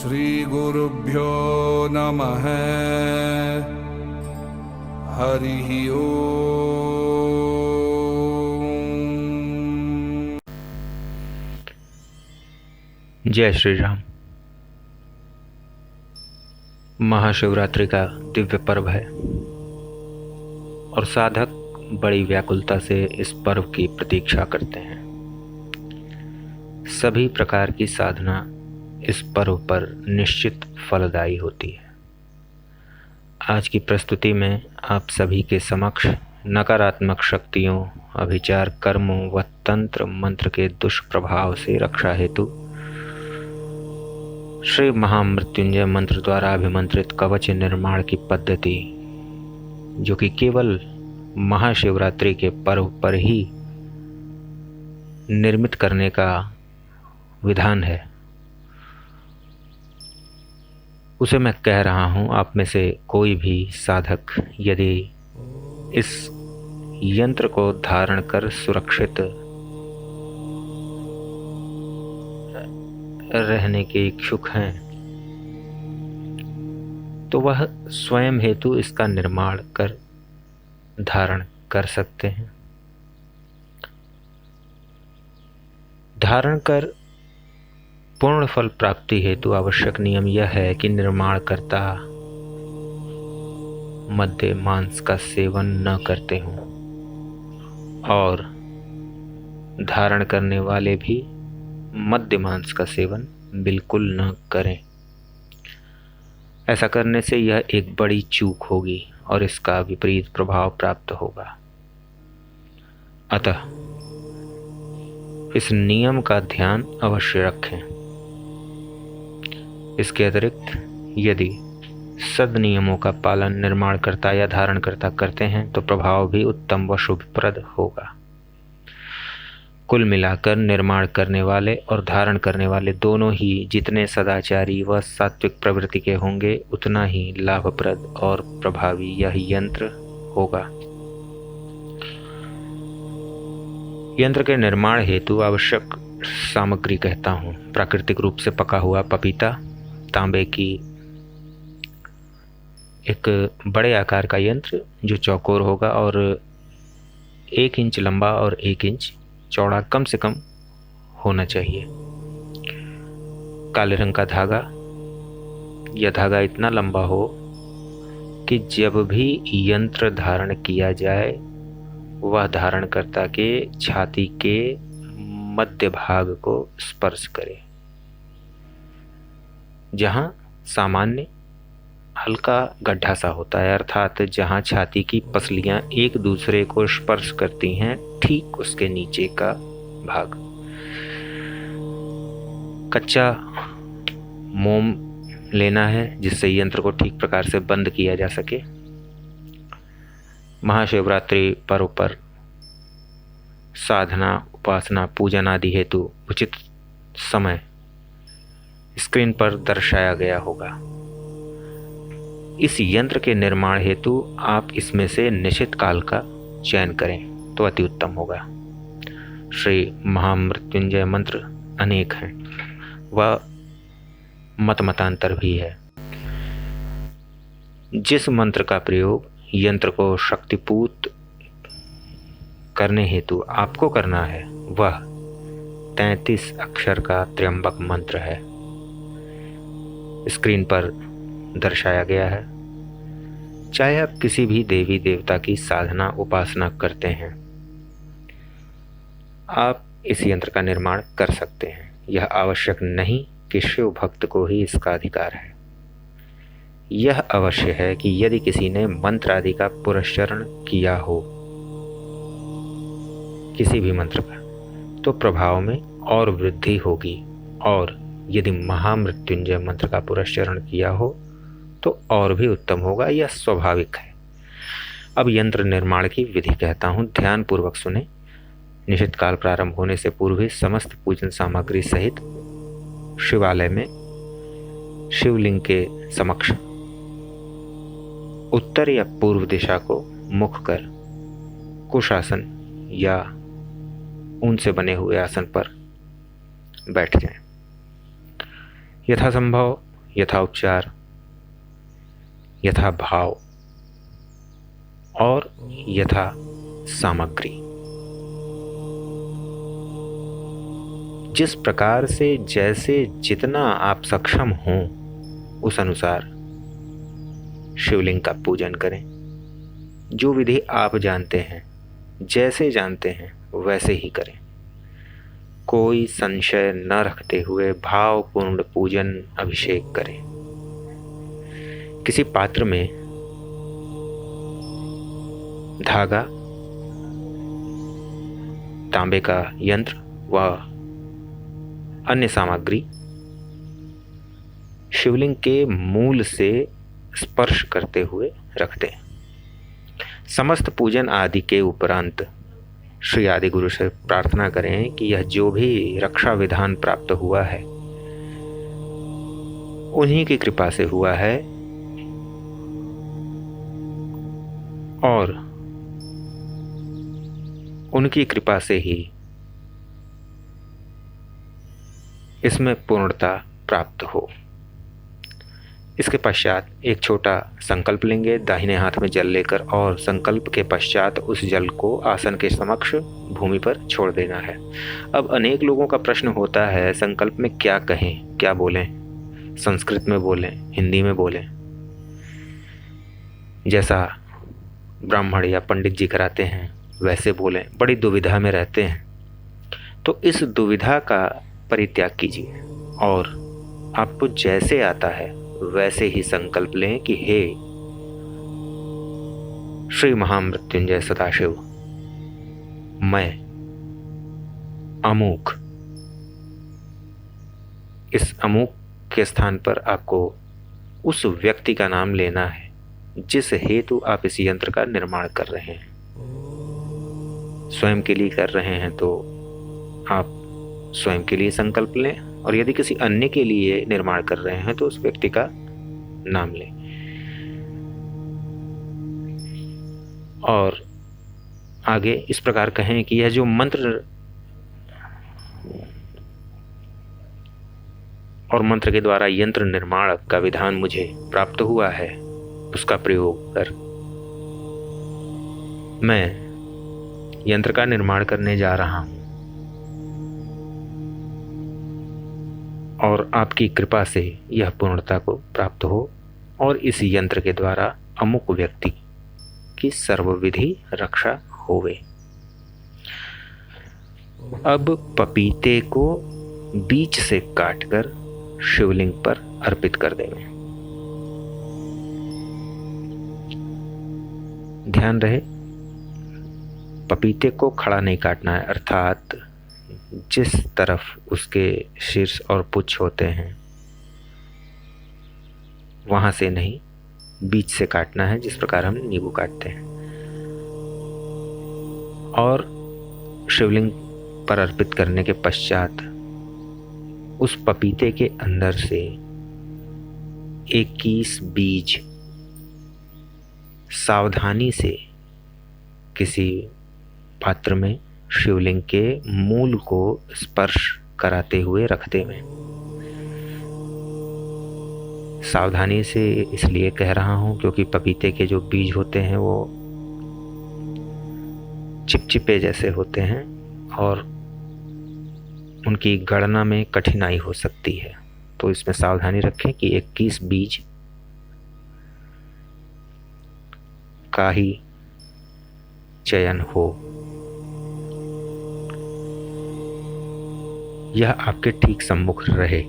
श्रीगुरुभ्यो नमः। हरिः ओम। जय श्री राम। महाशिवरात्रि का दिव्य पर्व है और साधक बड़ी व्याकुलता से इस पर्व की प्रतीक्षा करते हैं। सभी प्रकार की साधना इस पर्व पर निश्चित फलदायी होती है। आज की प्रस्तुति में आप सभी के समक्ष नकारात्मक शक्तियों, अभिचार कर्मों व तंत्र मंत्र के दुष्प्रभाव से रक्षा हेतु श्री महामृत्युंजय मंत्र द्वारा अभिमंत्रित कवच निर्माण की पद्धति, जो कि केवल महाशिवरात्रि के पर्व पर ही निर्मित करने का विधान है, उसे मैं कह रहा हूँ। आप में से कोई भी साधक यदि इस यंत्र को धारण कर सुरक्षित रहने के इच्छुक हैं तो वह स्वयं हेतु इसका निर्माण कर धारण कर सकते हैं। धारण कर पूर्ण फल प्राप्ति हेतु आवश्यक नियम यह है कि निर्माणकर्ता मध्य मांस का सेवन न करते हों और धारण करने वाले भी मध्य मांस का सेवन बिल्कुल न करें। ऐसा करने से यह एक बड़ी चूक होगी और इसका विपरीत प्रभाव प्राप्त होगा। अतः इस नियम का ध्यान अवश्य रखें। इसके अतिरिक्त यदि सद नियमों का पालन निर्माणकर्ता या धारणकर्ता करते हैं तो प्रभाव भी उत्तम व शुभप्रद होगा। कुल मिलाकर निर्माण करने वाले और धारण करने वाले दोनों ही जितने सदाचारी व सात्विक प्रवृत्ति के होंगे, उतना ही लाभप्रद और प्रभावी यह यंत्र होगा। यंत्र के निर्माण हेतु आवश्यक सामग्री कहता हूँ। प्राकृतिक रूप से पका हुआ पपीता, तांबे की एक बड़े आकार का यंत्र जो चौकोर होगा और 1 इंच लंबा और 1 इंच चौड़ा कम से कम होना चाहिए। काले रंग का धागा, यह धागा इतना लंबा हो कि जब भी यंत्र धारण किया जाए वह धारणकर्ता के छाती के मध्य भाग को स्पर्श करे। जहां सामान्य हल्का गड्ढा सा होता है, अर्थात जहां छाती की पसलियां एक दूसरे को स्पर्श करती हैं, ठीक उसके नीचे का भाग। कच्चा मोम लेना है जिससे यंत्र को ठीक प्रकार से बंद किया जा सके। महाशिवरात्रि पर्व पर साधना, उपासना, पूजन आदि हेतु उचित समय स्क्रीन पर दर्शाया गया होगा। इस यंत्र के निर्माण हेतु आप इसमें से निश्चित काल का चयन करें तो अति उत्तम होगा। श्री महामृत्युंजय मंत्र अनेक हैं व मतांतर भी है। जिस मंत्र का प्रयोग यंत्र को शक्तिपूत करने हेतु आपको करना है वह 33 अक्षर का त्र्यंबक मंत्र है। स्क्रीन पर दर्शाया गया है। चाहे आप किसी भी देवी देवता की साधना उपासना करते हैं, आप इस यंत्र का निर्माण कर सकते हैं। यह आवश्यक नहीं कि शिव भक्त को ही इसका अधिकार है। यह अवश्य है कि यदि किसी ने मंत्र आदि का पुरस्चरण किया हो, किसी भी मंत्र का, तो प्रभाव में और वृद्धि होगी, और यदि महामृत्युंजय मंत्र का पुरस्चरण किया हो तो और भी उत्तम होगा। यह स्वाभाविक है। अब यंत्र निर्माण की विधि कहता हूँ, ध्यान पूर्वक सुने। निश्चित काल प्रारंभ होने से पूर्व ही समस्त पूजन सामग्री सहित शिवालय में शिवलिंग के समक्ष उत्तर या पूर्व दिशा को मुख कर कुशासन या ऊन से बने हुए आसन पर बैठ जाएं। यथासंभव यथा उपचार, यथा भाव और यथा सामग्री। जिस प्रकार से जैसे जितना आप सक्षम हों उस अनुसार शिवलिंग का पूजन करें। जो विधि आप जानते हैं, जैसे जानते हैं वैसे ही करें। कोई संशय न रखते हुए भावपूर्ण पूजन अभिषेक करें। किसी पात्र में धागा, तांबे का यंत्र व अन्य सामग्री शिवलिंग के मूल से स्पर्श करते हुए रख दें। समस्त पूजन आदि के उपरांत श्री आदि गुरु से प्रार्थना करें कि यह जो भी रक्षा विधान प्राप्त हुआ है उन्हीं की कृपा से हुआ है और उनकी कृपा से ही इसमें पूर्णता प्राप्त हो। इसके पश्चात एक छोटा संकल्प लेंगे दाहिने हाथ में जल लेकर, और संकल्प के पश्चात उस जल को आसन के समक्ष भूमि पर छोड़ देना है। अब अनेक लोगों का प्रश्न होता है, संकल्प में क्या कहें, क्या बोलें, संस्कृत में बोलें, हिंदी में बोलें, जैसा ब्राह्मण या पंडित जी कराते हैं वैसे बोलें। बड़ी दुविधा में रहते हैं। तो इस दुविधा का परित्याग कीजिए और आपको जैसे आता है वैसे ही संकल्प लें कि हे श्री महामृत्युंजय सदाशिव, मैं अमूक, इस अमूक के स्थान पर आपको उस व्यक्ति का नाम लेना है जिस हेतु आप इस यंत्र का निर्माण कर रहे हैं। स्वयं के लिए कर रहे हैं तो आप स्वयं के लिए संकल्प लें, और यदि किसी अन्य के लिए निर्माण कर रहे हैं तो उस व्यक्ति का नाम लें। और आगे इस प्रकार कहें कि यह जो मंत्र और मंत्र के द्वारा यंत्र निर्माण का विधान मुझे प्राप्त हुआ है, उसका प्रयोग कर मैं यंत्र का निर्माण करने जा रहा हूं, और आपकी कृपा से यह पूर्णता को प्राप्त हो और इस यंत्र के द्वारा अमुक व्यक्ति की सर्वविधि रक्षा होवे। अब पपीते को बीच से काटकर शिवलिंग पर अर्पित कर देंगे। ध्यान रहे, पपीते को खड़ा नहीं काटना है, अर्थात जिस तरफ उसके शीर्ष और पुच्छ होते हैं वहां से नहीं, बीच से काटना है, जिस प्रकार हम नींबू काटते हैं। और शिवलिंग पर अर्पित करने के पश्चात उस पपीते के अंदर से 21 बीज सावधानी से किसी पात्र में शिवलिंग के मूल को स्पर्श कराते हुए रख दें। सावधानी से इसलिए कह रहा हूं क्योंकि पपीते के जो बीज होते हैं वो चिपचिपे जैसे होते हैं और उनकी गणना में कठिनाई हो सकती है। तो इसमें सावधानी रखें कि 21 बीज का ही चयन हो। यह आपके ठीक सम्मुख रहे।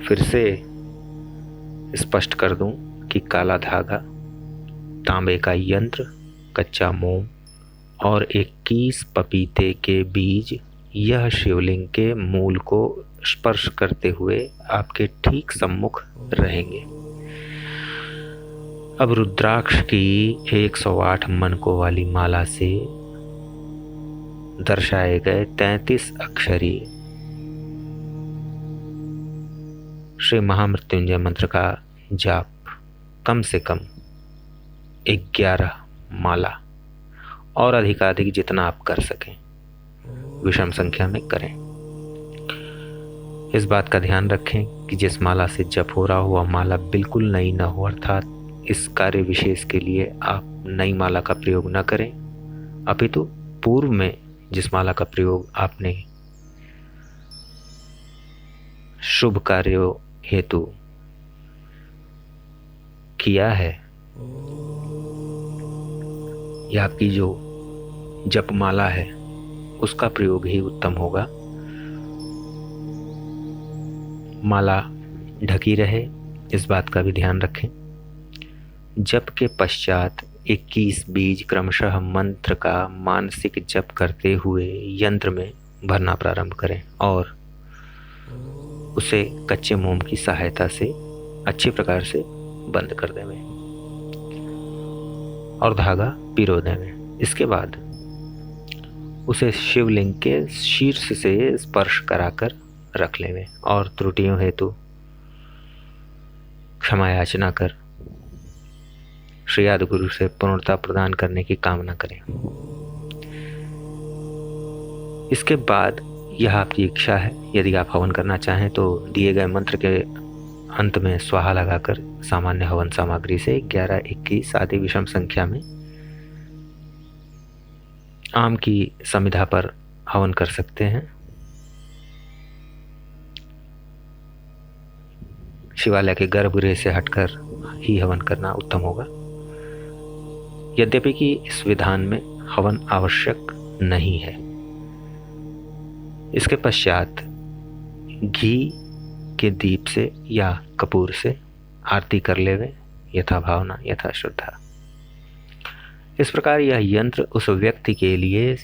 फिर से स्पष्ट कर दूं कि काला धागा, तांबे का यंत्र, कच्चा मोम और 21 पपीते के बीज यह शिवलिंग के मूल को स्पर्श करते हुए आपके ठीक सम्मुख रहेंगे। अब रुद्राक्ष की 108 मनकों वाली माला से दर्शाए गए 33 अक्षरी श्री महामृत्युंजय मंत्र का जाप कम से कम 11 माला और अधिकाधिक जितना आप कर सकें विषम संख्या में करें। इस बात का ध्यान रखें कि जिस माला से जप हो रहा हो वह माला बिल्कुल नई न हो, अर्थात इस कार्य विशेष के लिए आप नई माला का प्रयोग न करें, अपितु पूर्व में जिस माला का प्रयोग आपने शुभ कार्यों हेतु किया है या आपकी जो जप माला है उसका प्रयोग ही उत्तम होगा। माला ढकी रहे, इस बात का भी ध्यान रखें। जप के पश्चात 21 बीज क्रमशः मंत्र का मानसिक जप करते हुए यंत्र में भरना प्रारंभ करें और उसे कच्चे मोम की सहायता से अच्छी प्रकार से बंद कर दें और धागा पिरो दें। इसके बाद उसे शिवलिंग के शीर्ष से स्पर्श कराकर रख लें और त्रुटियों हेतु क्षमा याचना कर श्री आदि गुरु से पूर्णता प्रदान करने की कामना करें। इसके बाद यह आपकी इच्छा है, यदि आप हवन करना चाहें तो दिए गए मंत्र के अंत में स्वाहा लगाकर सामान्य हवन सामग्री से 11, 21 आदि विषम संख्या में आम की समिधा पर हवन कर सकते हैं। शिवालय के गर्भगृह से हटकर ही हवन करना उत्तम होगा। यद्यपि कि इस विधान में हवन आवश्यक नहीं है। इसके पश्चात घी के दीप से या कपूर से आरती कर लेवे, यथा भावना यथा श्रद्धा। इस प्रकार यह यंत्र उस व्यक्ति के लिए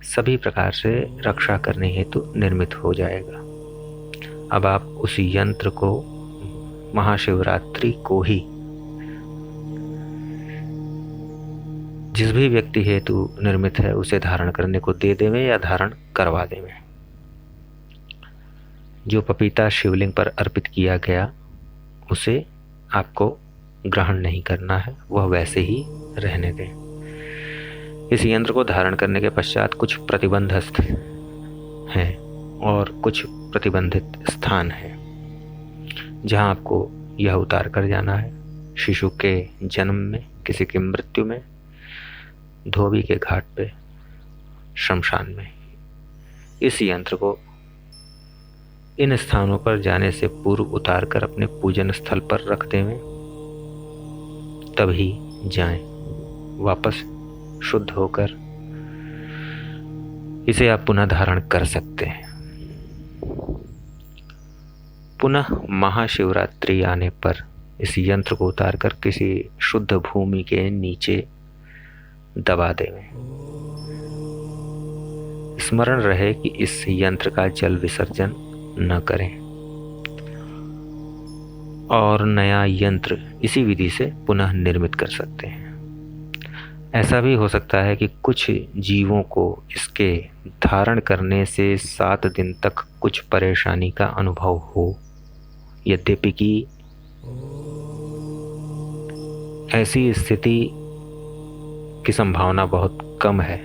सभी प्रकार से रक्षा करने हेतु निर्मित हो जाएगा। अब आप उस यंत्र को महाशिवरात्रि को ही जिस भी व्यक्ति हेतु निर्मित है उसे धारण करने को दे देवें या धारण करवा देवें। जो पपीता शिवलिंग पर अर्पित किया गया उसे आपको ग्रहण नहीं करना है, वह वैसे ही रहने दें। इस यंत्र को धारण करने के पश्चात कुछ प्रतिबंधस्थ हैं और कुछ प्रतिबंधित स्थान है जहां आपको यह उतार कर जाना है। शिशु के जन्म में, किसी की मृत्यु में, धोबी के घाट पे, शमशान में। इस यंत्र को इन स्थानों पर जाने से पूर्व उतार कर अपने पूजन स्थल पर रख देवें, तभी जाएं। वापस शुद्ध होकर इसे आप पुनः धारण कर सकते हैं। पुनः महाशिवरात्रि आने पर इस यंत्र को उतारकर किसी शुद्ध भूमि के नीचे दबा देवें। स्मरण रहे कि इस यंत्र का जल विसर्जन न करें और नया यंत्र इसी विधि से पुनः निर्मित कर सकते हैं। ऐसा भी हो सकता है कि कुछ जीवों को इसके धारण करने से 7 दिन तक कुछ परेशानी का अनुभव हो, यद्यपि कि ऐसी स्थिति की संभावना बहुत कम है।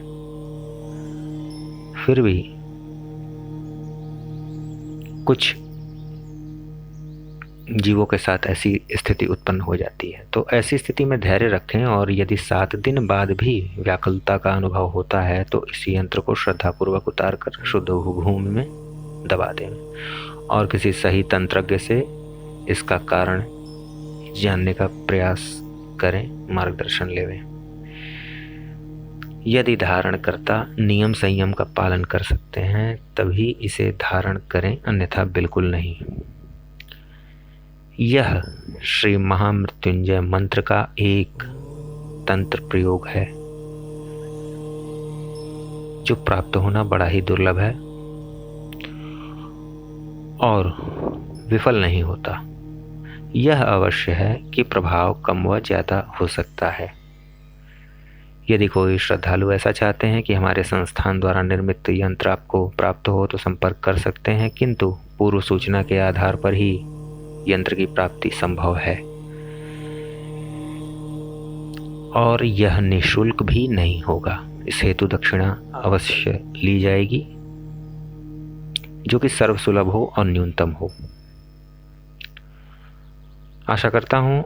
फिर भी कुछ जीवों के साथ ऐसी स्थिति उत्पन्न हो जाती है, तो ऐसी स्थिति में धैर्य रखें और यदि 7 दिन बाद भी व्याकुलता का अनुभव होता है तो इस यंत्र को श्रद्धापूर्वक उतार कर शुद्ध भूमि में दबा दें और किसी सही तंत्रज्ञ से इसका कारण जानने का प्रयास करें, मार्गदर्शन लेवें। यदि धारणकर्ता नियम संयम का पालन कर सकते हैं तभी इसे धारण करें, अन्यथा बिल्कुल नहीं। यह श्री महामृत्युंजय मंत्र का एक तंत्र प्रयोग है जो प्राप्त होना बड़ा ही दुर्लभ है और विफल नहीं होता। यह अवश्य है कि प्रभाव कम व ज्यादा हो सकता है। यदि कोई श्रद्धालु ऐसा चाहते हैं कि हमारे संस्थान द्वारा निर्मित यंत्र आपको प्राप्त हो तो संपर्क कर सकते हैं, किंतु पूर्व सूचना के आधार पर ही यंत्र की प्राप्ति संभव है और यह निःशुल्क भी नहीं होगा। इस हेतु दक्षिणा अवश्य ली जाएगी जो कि सर्वसुलभ हो और न्यूनतम हो। आशा करता हूँ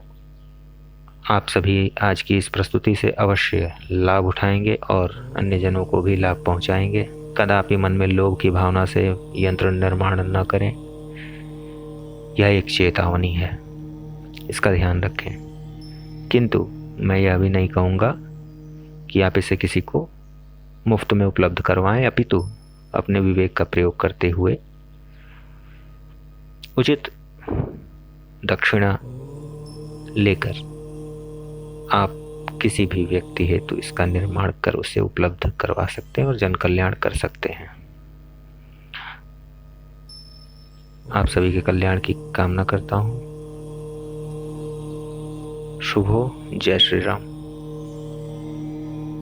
आप सभी आज की इस प्रस्तुति से अवश्य लाभ उठाएंगे और अन्य जनों को भी लाभ पहुंचाएंगे। कदापि मन में लोभ की भावना से यंत्र निर्माण न करें, यह एक चेतावनी है, इसका ध्यान रखें। किंतु मैं यह भी नहीं कहूँगा कि आप इसे किसी को मुफ्त में उपलब्ध करवाएं, अपितु अपने विवेक का प्रयोग करते हुए उचित दक्षिणा लेकर आप किसी भी व्यक्ति हेतु इसका निर्माण कर उसे उपलब्ध करवा सकते हैं और जन कल्याण कर सकते हैं। आप सभी के कल्याण की कामना करता हूँ। शुभ हो। जय श्री राम।